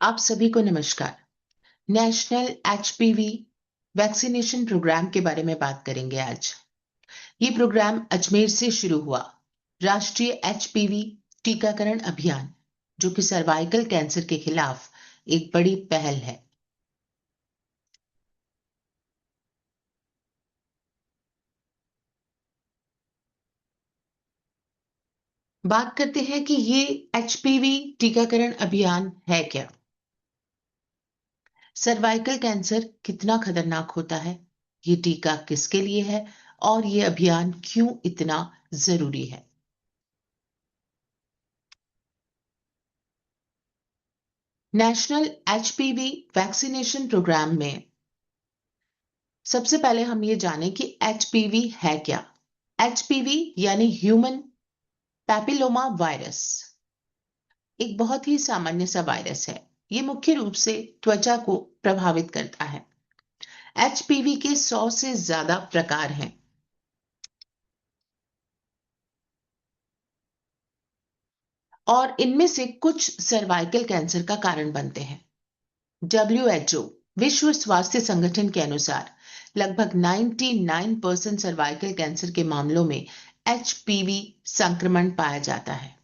आप सभी को नमस्कार। नेशनल एचपीवी वैक्सीनेशन प्रोग्राम के बारे में बात करेंगे आज। ये प्रोग्राम अजमेर से शुरू हुआ। राष्ट्रीय एचपीवी टीकाकरण अभियान, जो कि सर्वाइकल कैंसर के खिलाफ एक बड़ी पहल है। बात करते हैं कि ये एचपीवी टीकाकरण अभियान है क्या। सर्वाइकल कैंसर कितना खतरनाक होता है, ये टीका किसके लिए है और ये अभियान क्यों इतना जरूरी है। नेशनल एचपीवी वैक्सीनेशन प्रोग्राम में सबसे पहले हम ये जानें कि एचपीवी है क्या। एचपीवी यानी ह्यूमन पैपिलोमा वायरस एक बहुत ही सामान्य सा वायरस है। ये मुख्य रूप से त्वचा को प्रभावित करता है। एचपीवी के 100 से ज्यादा प्रकार हैं और इनमें से कुछ सर्वाइकल कैंसर का कारण बनते हैं। डब्ल्यूएचओ विश्व स्वास्थ्य संगठन के अनुसार लगभग 99% सर्वाइकल कैंसर के मामलों में एचपीवी संक्रमण पाया जाता है।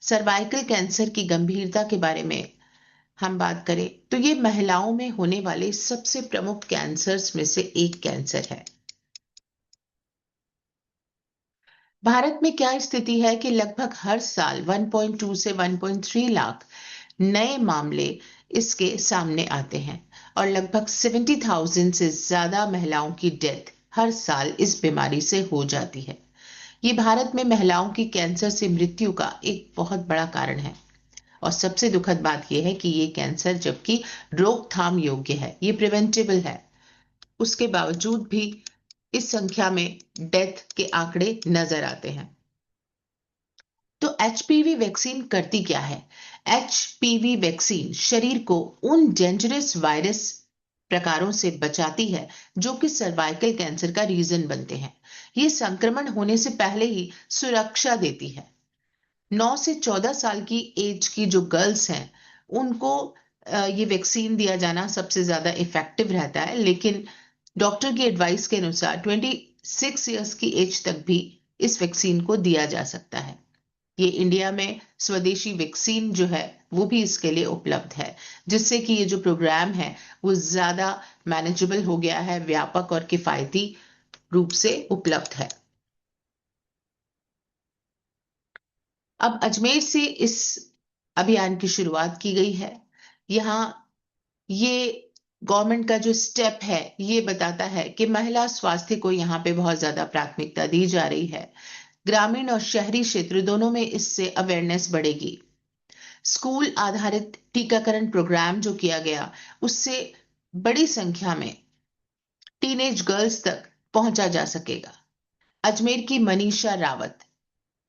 सर्वाइकल कैंसर की गंभीरता के बारे में हम बात करें तो ये महिलाओं में होने वाले सबसे प्रमुख कैंसर्स में से एक कैंसर है। भारत में क्या स्थिति है कि लगभग हर साल 1.2 से 1.3 लाख नए मामले इसके सामने आते हैं और लगभग 70,000 से ज्यादा महिलाओं की डेथ हर साल इस बीमारी से हो जाती है। ये भारत में महिलाओं की कैंसर से मृत्यु का एक बहुत बड़ा कारण है। और सबसे दुखद बात यह है कि ये कैंसर जबकि रोकथाम योग्य है, ये प्रिवेंटेबल है, उसके बावजूद भी इस संख्या में डेथ के आंकड़े नजर आते हैं। तो एचपीवी वैक्सीन करती क्या है। एचपीवी वैक्सीन शरीर को उन डेंजरस वायरस प्रकारों से बचाती है जो कि सर्वाइकल कैंसर का रीजन बनते हैं। ये संक्रमण होने से पहले ही सुरक्षा देती है। 9 से 14 साल की एज की जो गर्ल्स हैं उनको ये वैक्सीन दिया जाना सबसे ज्यादा इफेक्टिव रहता है, लेकिन डॉक्टर की एडवाइस के अनुसार 26 इयर्स की एज तक भी इस वैक्सीन को दिया जा सकता है। ये इंडिया में स्वदेशी वैक्सीन जो है वो भी इसके लिए उपलब्ध है, जिससे कि ये जो प्रोग्राम है वो ज्यादा मैनेजेबल हो गया है, व्यापक और किफायती रूप से उपलब्ध है। अब अजमेर से इस अभियान की शुरुआत की गई है। यहाँ ये गवर्नमेंट का जो स्टेप है ये बताता है कि महिला स्वास्थ्य को यहाँ पे बहुत ज्यादा प्राथमिकता दी जा रही है। ग्रामीण और शहरी क्षेत्र दोनों में इससे अवेयरनेस बढ़ेगी। स्कूल आधारित टीकाकरण प्रोग्राम जो किया गया उससे बड़ी संख्या में टीनेज गर्ल्स तक पहुंचा जा सकेगा। अजमेर की मनीषा रावत,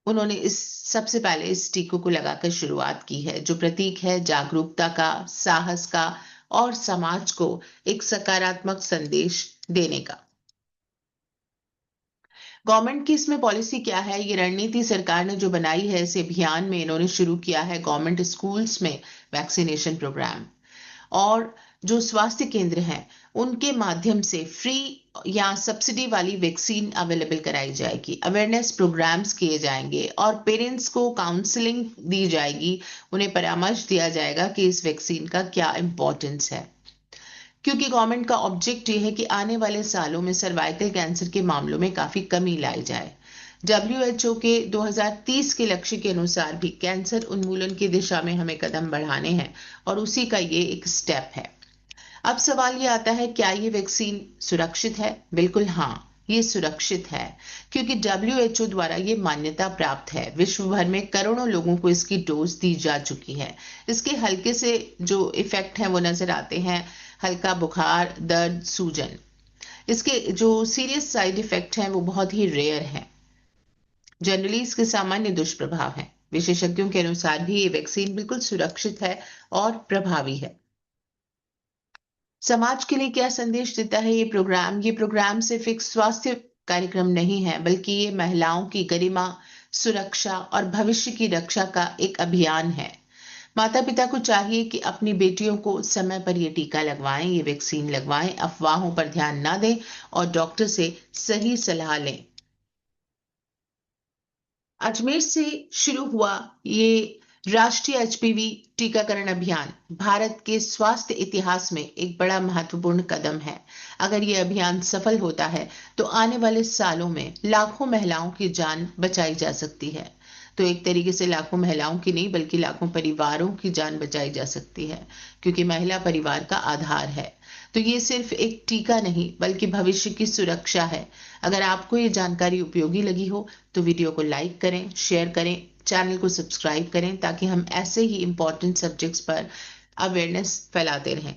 उन्होंने इस सबसे पहले इस टीकों को लगाकर शुरुआत की है, जो प्रतीक है जागरूकता का, साहस का और समाज को एक सकारात्मक संदेश देने का। गवर्नमेंट की इसमें पॉलिसी क्या है, ये रणनीति सरकार ने जो बनाई है, इस अभियान में इन्होंने शुरू किया है गवर्नमेंट स्कूल्स में वैक्सीनेशन प्रोग्राम। और जो स्वास्थ्य केंद्र हैं उनके माध्यम से फ्री या सब्सिडी वाली वैक्सीन अवेलेबल कराई जाएगी। अवेयरनेस प्रोग्राम्स किए जाएंगे और पेरेंट्स को काउंसलिंग दी जाएगी, उन्हें परामर्श दिया जाएगा कि इस वैक्सीन का क्या इंपॉर्टेंस है। क्योंकि गवर्नमेंट का ऑब्जेक्ट ये है कि आने वाले सालों में सर्वाइकल कैंसर के मामलों में काफी कमी लाई जाए। डब्ल्यूएचओ के 2030 के लक्ष्य के अनुसार भी कैंसर उन्मूलन की दिशा में हमें कदम बढ़ाने हैं और उसी का ये एक स्टेप है। अब सवाल ये आता है, क्या ये वैक्सीन सुरक्षित है। बिल्कुल हाँ, ये सुरक्षित है, क्योंकि डब्ल्यूएचओ द्वारा ये मान्यता प्राप्त है। विश्व भर में करोड़ों लोगों को इसकी डोज दी जा चुकी है। इसके हल्के से जो इफेक्ट हैं वो नजर आते हैं, हल्का बुखार, दर्द, सूजन। इसके जो सीरियस साइड इफेक्ट हैं वो बहुत ही रेयर हैं। जनरली इसके सामान्य दुष्प्रभाव हैं। विशेषज्ञों के अनुसार भी ये वैक्सीन बिल्कुल सुरक्षित है और प्रभावी है। समाज के लिए क्या संदेश देता है ये प्रोग्राम। ये प्रोग्राम सिर्फ एक स्वास्थ्य कार्यक्रम नहीं है, बल्कि ये महिलाओं की गरिमा, सुरक्षा और भविष्य की रक्षा का एक अभियान है। माता पिता को चाहिए कि अपनी बेटियों को समय पर ये टीका लगवाएं, ये वैक्सीन लगवाएं, अफवाहों पर ध्यान ना दें और डॉक्टर से सही सलाह लें। अजमेर से शुरू हुआ ये राष्ट्रीय एचपीवी टीकाकरण अभियान भारत के स्वास्थ्य इतिहास में एक बड़ा महत्वपूर्ण कदम है। अगर ये अभियान सफल होता है तो आने वाले सालों में लाखों महिलाओं की जान बचाई जा सकती है। तो एक तरीके से लाखों महिलाओं की नहीं बल्कि लाखों परिवारों की जान बचाई जा सकती है, क्योंकि महिला परिवार का आधार है। तो ये सिर्फ एक टीका नहीं बल्कि भविष्य की सुरक्षा है। अगर आपको ये जानकारी उपयोगी लगी हो तो वीडियो को लाइक करें, शेयर करें, चैनल को सब्सक्राइब करें ताकि हम ऐसे ही इंपॉर्टेंट सब्जेक्ट्स पर अवेयरनेस फैलाते रहें।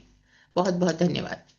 बहुत बहुत धन्यवाद।